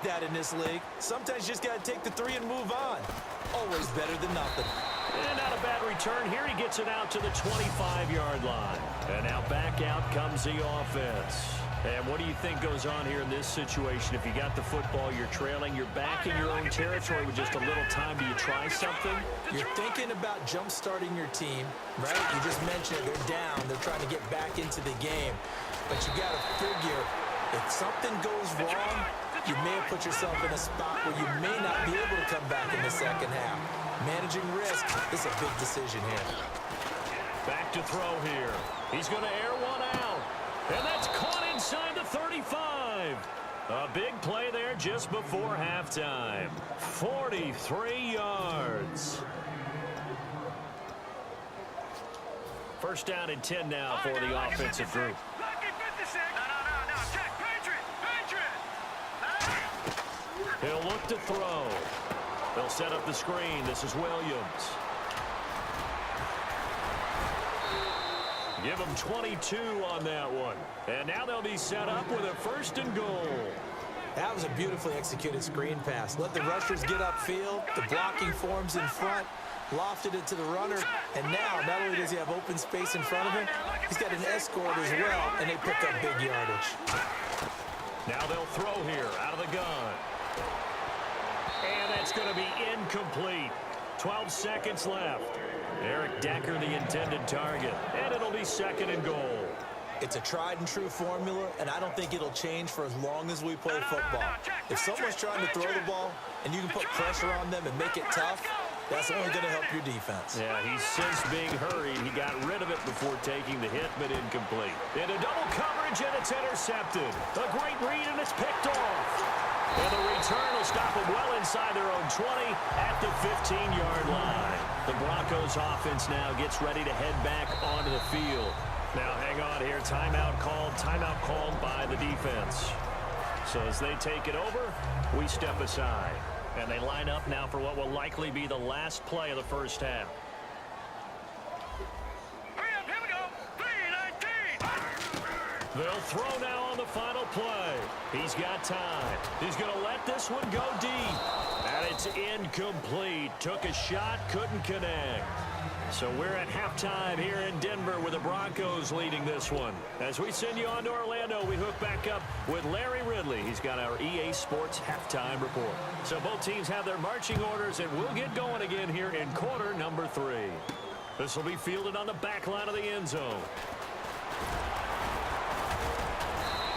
that in this league. Sometimes you just got to take the 3 and move on. Always better than nothing. And not a bad return here. He gets it out to the 25-yard line. And now back out comes the offense. And what do you think goes on here in this situation? If you got the football, you're trailing, you're back in your own territory with just a little time. Do you try something? You're thinking about jump-starting your team, right? You just mentioned it. They're down. They're trying to get back into the game. But you got to figure, if something goes wrong, you may have put yourself in a spot where you may not be able to come back in the second half. Managing risk is a big decision here. Back to throw here. He's going to air one out. And that's caught inside the 35. A big play there just before halftime. 43 yards. First down and 10 now for the offensive group. He'll look to throw. They'll set up the screen. This is Williams. Give them 22 on that one. And now they'll be set up with a 1st and goal. That was a beautifully executed screen pass. Let the rushers get upfield. The blocking forms in front. Lofted it to the runner. And now, not only does he have open space in front of him, he's got an escort as well, and they pick up big yardage. Now they'll throw here out of the gun. And that's going to be incomplete. 12 seconds left. Eric Decker, the intended target. And it'll be 2nd and goal. It's a tried-and-true formula, and I don't think it'll change for as long as we play football. If someone's trying to throw the ball, and you can put pressure on them and make it tough, that's only going to help your defense. Yeah, he's since being hurried. He got rid of it before taking the hit, but incomplete. Into double coverage, and it's intercepted. A great read, and it's picked off. And the return will stop them well inside their own 20 at the 15-yard line. The Broncos offense now gets ready to head back onto the field. Now hang on here. Timeout called by the defense. So as they take it over, we step aside. And they line up now for what will likely be the last play of the first half. Here we go. 3-19. They'll throw now on the final play. He's got time. He's going to let this one go deep. And it's incomplete. Took a shot, couldn't connect. So we're at halftime here in Denver with the Broncos leading this one. As we send you on to Orlando, we hook back up with Larry Ridley. He's got our EA Sports halftime report. So both teams have their marching orders, and we'll get going again here in quarter number 3. This will be fielded on the back line of the end zone.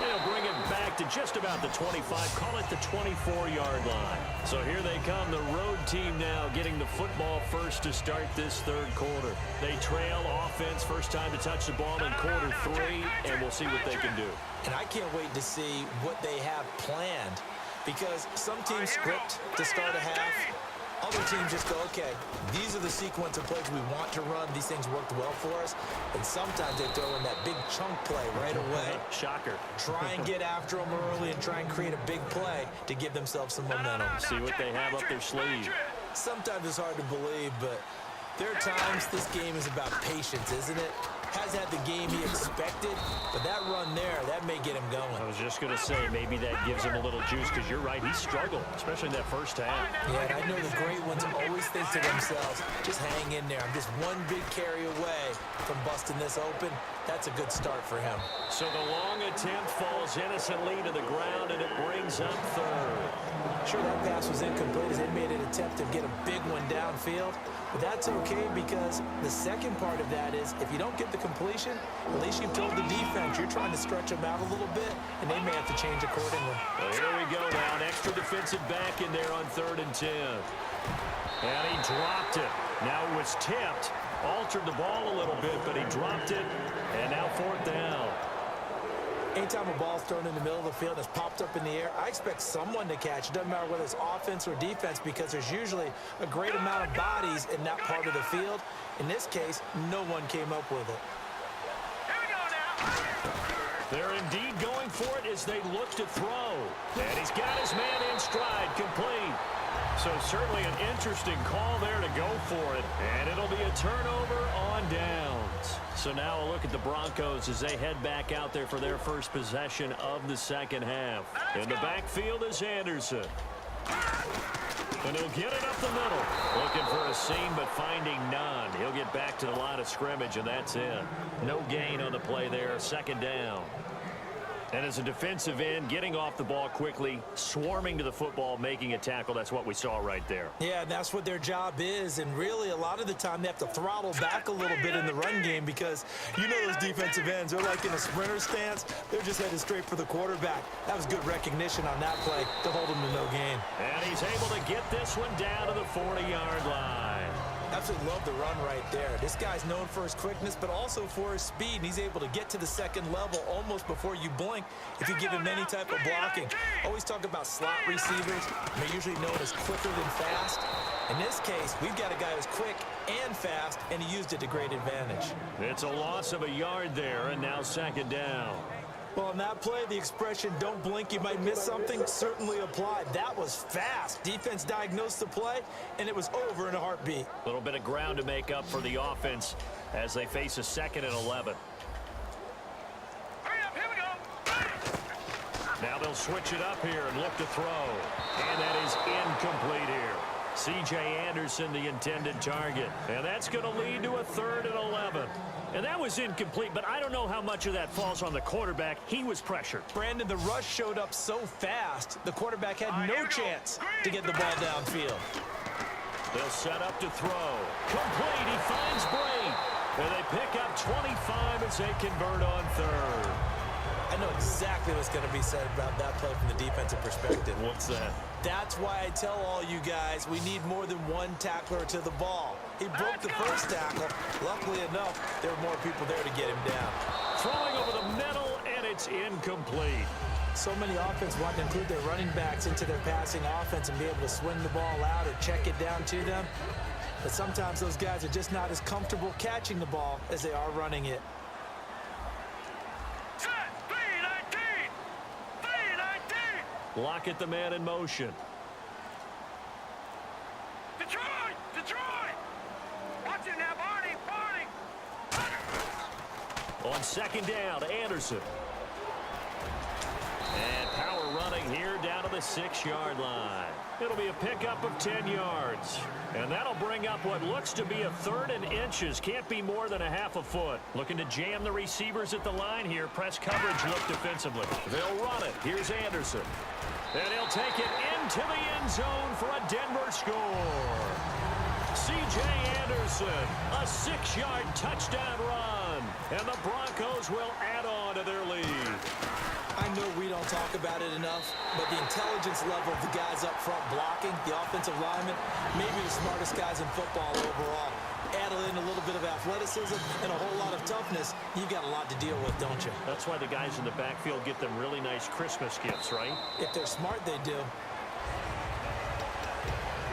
They'll bring it back to just about the 25, call it the 24-yard line. So here they come, the road team now getting the football first to start this 3rd quarter. They trail offense, first time to touch the ball in quarter 3, and we'll see what they can do. And I can't wait to see what they have planned, because some teams script to start a half. Other teams just go, okay, these are the sequence of plays we want to run. These things worked well for us. And sometimes they throw in that big chunk play right away. Shocker. Try and get after them early and try and create a big play to give themselves some momentum. See what they have up their sleeve. Sometimes it's hard to believe, but there are times this game is about patience, isn't it? Has had the game he expected, but that run there, that may get him going. I was just going to say, maybe that gives him a little juice, because you're right, he struggled, especially in that first half. Yeah, and I know the great ones always think to themselves, just hang in there. I'm just one big carry away from busting this open. That's a good start for him. So the long attempt falls innocently to the ground, and it brings up 3rd. Sure, that pass was incomplete as they made an attempt to get a big one downfield. But that's okay, because the second part of that is if you don't get the completion, at least you've told the defense you're trying to stretch them out a little bit, and they may have to change accordingly. Well, here we go now. An extra defensive back in there on 3rd and 10. And he dropped it. Now it was tipped. Altered the ball a little bit, but he dropped it. And now 4th down. Anytime a ball's thrown in the middle of the field and it's popped up in the air, I expect someone to catch. It doesn't matter whether it's offense or defense, because there's usually a great amount of bodies in that part of the field. In this case, no one came up with it. Here we go now. They're indeed going for it as they look to throw. And he's got his man in stride, complete. So certainly an interesting call there to go for it. And it'll be a turnover on downs. So now a look at the Broncos as they head back out there for their first possession of the second half. In the backfield is Anderson. And he'll get it up the middle. Looking for a seam, but finding none. He'll get back to the line of scrimmage, and that's it. No gain on the play there. Second down. And as a defensive end, getting off the ball quickly, swarming to the football, making a tackle, that's what we saw right there. Yeah, and that's what their job is. And really, a lot of the time, they have to throttle back a little bit in the run game because you know those defensive ends, they're like in a sprinter stance. They're just headed straight for the quarterback. That was good recognition on that play to hold him to no gain. And he's able to get this one down to the 40-yard line. Absolutely love the run right there. This guy's known for his quickness, but also for his speed. And he's able to get to the second level almost before you blink if you give him any type of blocking. Always talk about slot receivers. They're usually known as quicker than fast. In this case, we've got a guy who's quick and fast, and he used it to great advantage. It's a loss of a yard there, and now second down. Well, on that play, the expression, don't blink, you might miss something, certainly applied. That was fast. Defense diagnosed the play, and it was over in a heartbeat. A little bit of ground to make up for the offense as they face a 2nd and 11. Hurry up, here we go. Now they'll switch it up here and look to throw. And that is incomplete here. C.J. Anderson, the intended target. And that's going to lead to a 3rd and 11. And that was incomplete, but I don't know how much of that falls on the quarterback. He was pressured. Brandon, the rush showed up so fast, the quarterback had no chance to get the ball downfield. They'll set up to throw. Complete. He finds Bray. And they pick up 25 as they convert on 3rd. I know exactly what's going to be said about that play from the defensive perspective. What's that? That's why I tell all you guys we need more than one tackler to the ball. He broke the first tackle. Luckily enough, there were more people there to get him down. Throwing over the middle, and it's incomplete. So many offense want to include their running backs into their passing offense and be able to swing the ball out or check it down to them. But sometimes those guys are just not as comfortable catching the ball as they are running it. Lockett, the man in motion. Detroit! Detroit! Watch it now, Barney! Barney! On second down, Anderson. And power running here down to the 6-yard line. It'll be a pickup of 10 yards. And that'll bring up what looks to be a 3rd and inches. Can't be more than a half a foot. Looking to jam the receivers at the line here. Press coverage look defensively. They'll run it. Here's Anderson. And he'll take it into the end zone for a Denver score. C.J. Anderson, a 6-yard touchdown run. And the Broncos will add on to their lead. I know we don't talk about it enough, but the intelligence level of the guys up front blocking, the offensive linemen, maybe the smartest guys in football overall. Add in a little bit of athleticism and a whole lot of toughness, you've got a lot to deal with, don't you? That's why the guys in the backfield get them really nice Christmas gifts, right? If they're smart, they do.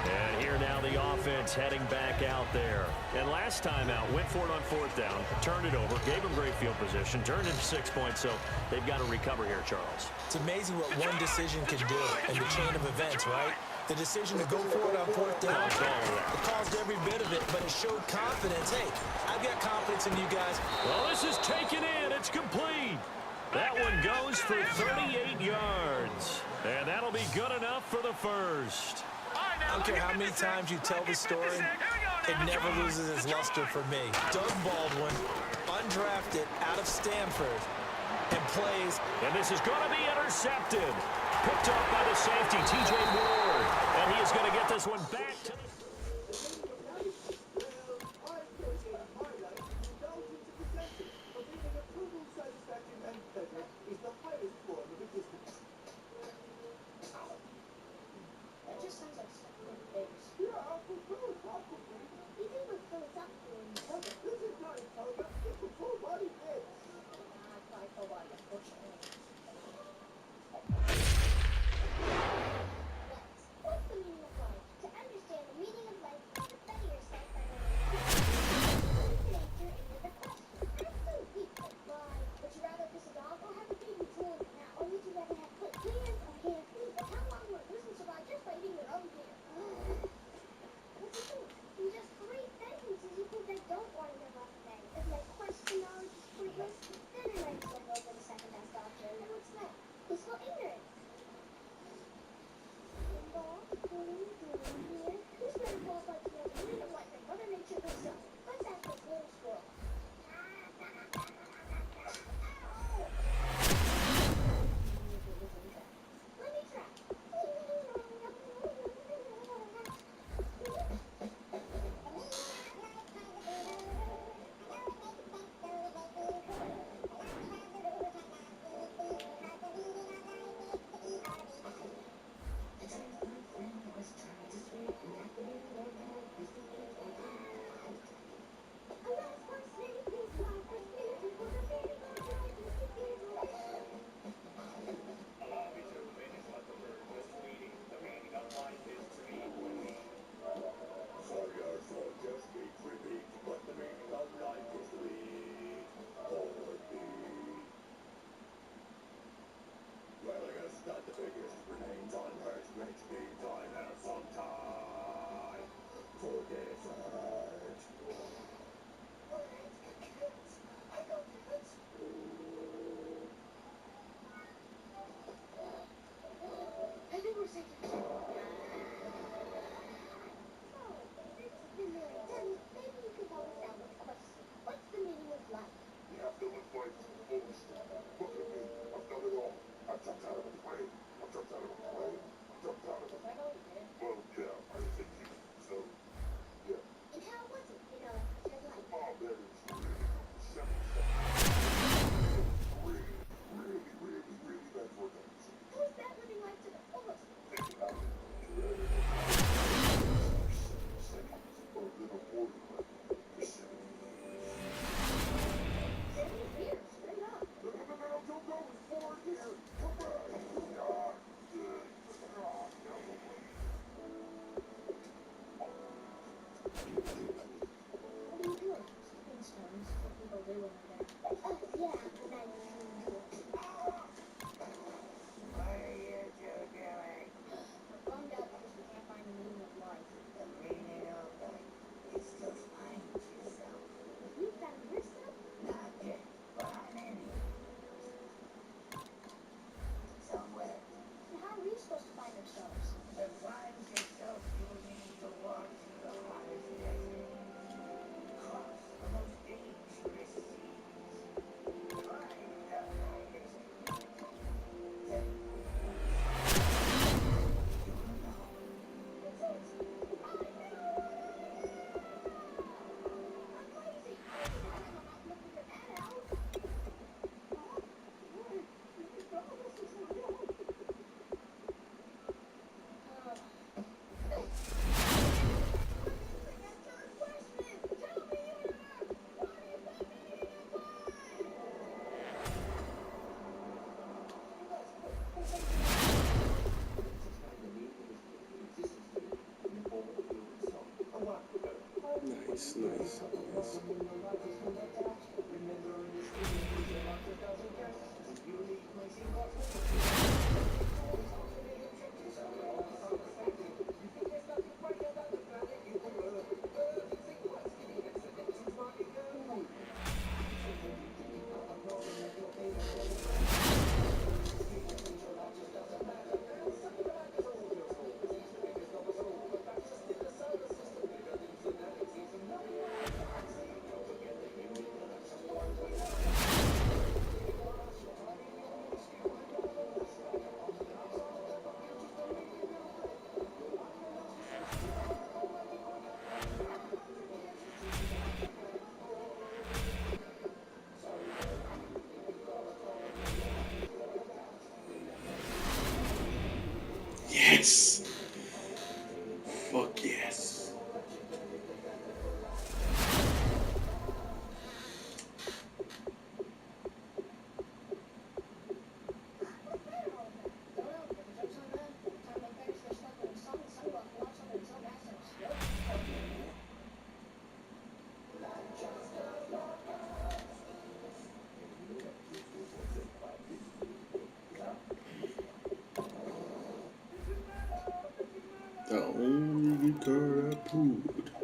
And here now the offense heading back out there. And last time out, went for it on 4th down, turned it over, gave them great field position, turned into 6 points, so they've got to recover here, Charles. It's amazing what one decision can do in the chain of events, right? The decision to go for it on 4th down, it caused every bit of it, but it showed confidence. Hey, I've got confidence in you guys. Well, this is taken in. It's complete. That one goes for 38 yards. And that'll be good enough for the first. I don't care how many times you tell the story, it never loses its luster for me. Doug Baldwin, undrafted out of Stanford, and plays. And this is going to be intercepted. Picked up by the safety, T.J. Ward. And he is going to get this one back to the... What's the meaning of life? To understand Nice, nice. Yes! Fuck yes. The only guitar I pulled.